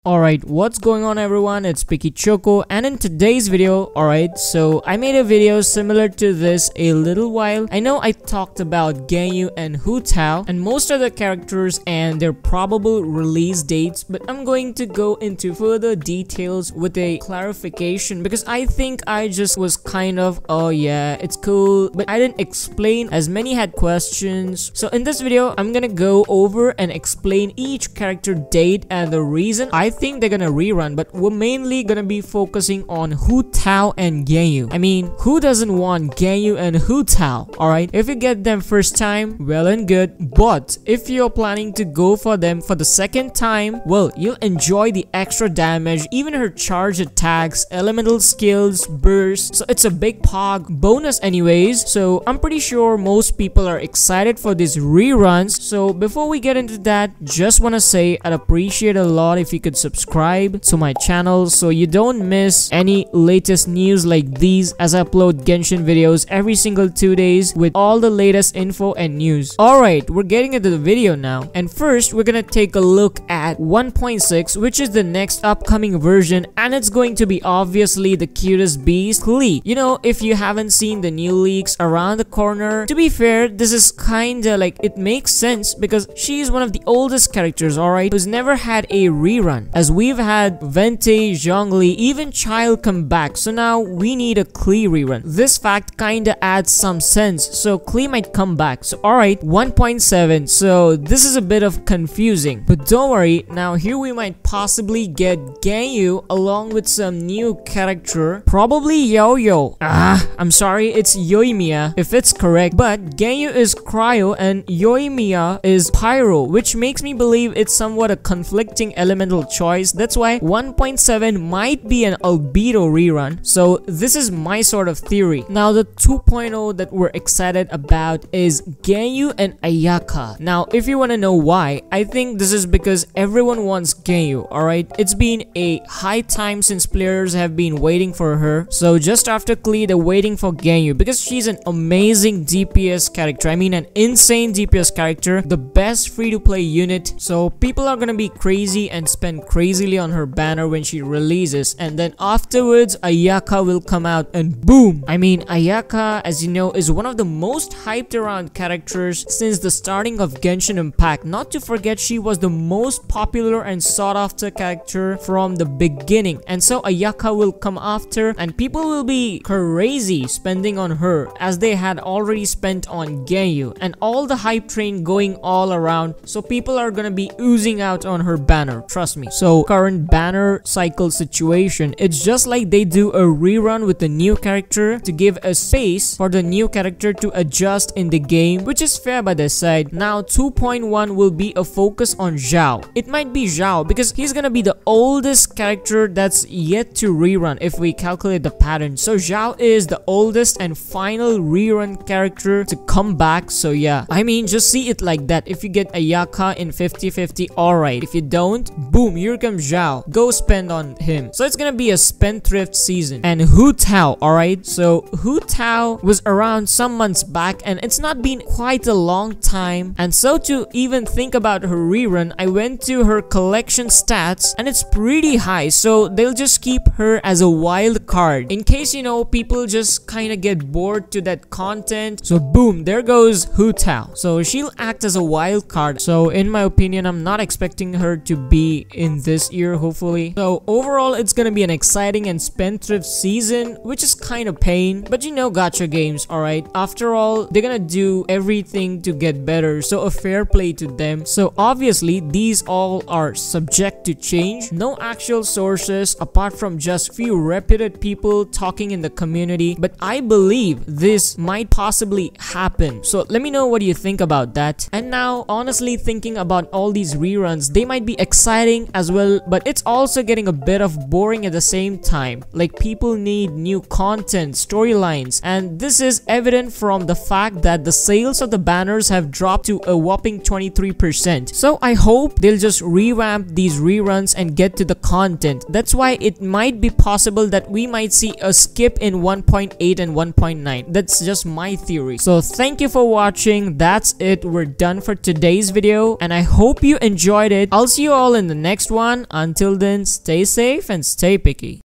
Alright, what's going on everyone? It's Picky Choco, and in today's video, alright, so I made a video similar to this a little while. I know I talked about Ganyu and Hu Tao and most other characters and their probable release dates, but I'm going to go into further details with a clarification because I think I just was kind of, oh yeah, it's cool, but I didn't explain as many had questions. So in this video, I'm gonna go over and explain each character date and the reason I think they're gonna rerun, but we're mainly gonna be focusing on Hu Tao and Ganyu. I mean, who doesn't want Ganyu and Hu Tao? Alright, if you get them first time, well and good, but if you're planning to go for them for the second time, well, you'll enjoy the extra damage, even her charge attacks, elemental skills, bursts, so it's a big pog bonus anyways. So I'm pretty sure most people are excited for these reruns. So before we get into that, just wanna say I'd appreciate a lot if you could subscribe to my channel so you don't miss any latest news like these, as I upload Genshin videos every single 2 days with all the latest info and news. Alright, we're getting into the video now, and first we're gonna take a look at 1.6, which is the next upcoming version, and it's going to be obviously the cutest beast, Klee. You know, if you haven't seen the new leaks around the corner, to be fair, this is kinda like, it makes sense because she's one of the oldest characters, alright, who's never had a rerun, as we've had Vente, Zhongli, even Child come back, so now we need a Klee rerun. This fact kinda adds some sense, so Klee might come back. So alright, 1.7, so this is a bit of confusing, but don't worry, now here we might possibly get Ganyu along with some new character, probably Yo-Yo. I'm sorry, it's Yoimiya if it's correct, but Ganyu is Cryo and Yoimiya is Pyro, which makes me believe it's somewhat a conflicting elemental choice. That's why 1.7 might be an albedo rerun. So this is my sort of theory. Now the 2.0 that we're excited about is Ganyu and Ayaka. Now if you want to know why, I think this is because everyone wants Ganyu, alright? It's been a high time since players have been waiting for her. So just after Klee, they're waiting for Ganyu because she's an amazing DPS character. I mean, an insane DPS character, the best free-to-play unit. So people are gonna be crazy and spend crazily on her banner when she releases, and then afterwards Ayaka will come out and boom. I mean, Ayaka, as you know, is one of the most hyped around characters since the starting of Genshin Impact. Not to forget, she was the most popular and sought after character from the beginning, and so Ayaka will come after and people will be crazy spending on her as they had already spent on Ganyu, and all the hype train going all around, so people are gonna be oozing out on her banner, trust me. So current banner cycle situation, it's just like they do a rerun with the new character to give a space for the new character to adjust in the game, which is fair by their side. Now 2.1 will be a focus on Zhao. It might be Zhao because he's gonna be the oldest character that's yet to rerun if we calculate the pattern. So Zhao is the oldest and final rerun character to come back. So yeah, I mean, just see it like that. If you get Ayaka in 50-50, alright. If you don't, boom, here comes Zhao. Go spend on him. So it's gonna be a spendthrift season. And Hu Tao, alright? So Hu Tao was around some months back and it's not been quite a long time. And so to even think about her rerun, I went to her collection stats and it's pretty high. So they'll just keep her as a wild card in case, you know, people just kind of get bored to that content. So boom, there goes Hu Tao. So she'll act as a wild card. So in my opinion, I'm not expecting her to be in this year, hopefully. So overall, it's gonna be an exciting and spendthrift season, which is kind of pain, but you know, gacha games, alright? After all, they're gonna do everything to get better, so a fair play to them. So obviously, these all are subject to change. No actual sources apart from just few reputed people talking in the community, but I believe this might possibly happen. So let me know what you think about that. And now, honestly, thinking about all these reruns, they might be exciting as well, but it's also getting a bit of boring at the same time. Like, people need new content, storylines, and this is evident from the fact that the sales of the banners have dropped to a whopping 23%. So I hope they'll just revamp these reruns and get to the content. That's why it might be possible that we might see a skip in 1.8 and 1.9. That's just my theory. So thank you for watching. That's it. We're done for today's video and I hope you enjoyed it. I'll see you all in the next one. one. Until then, stay safe and stay picky.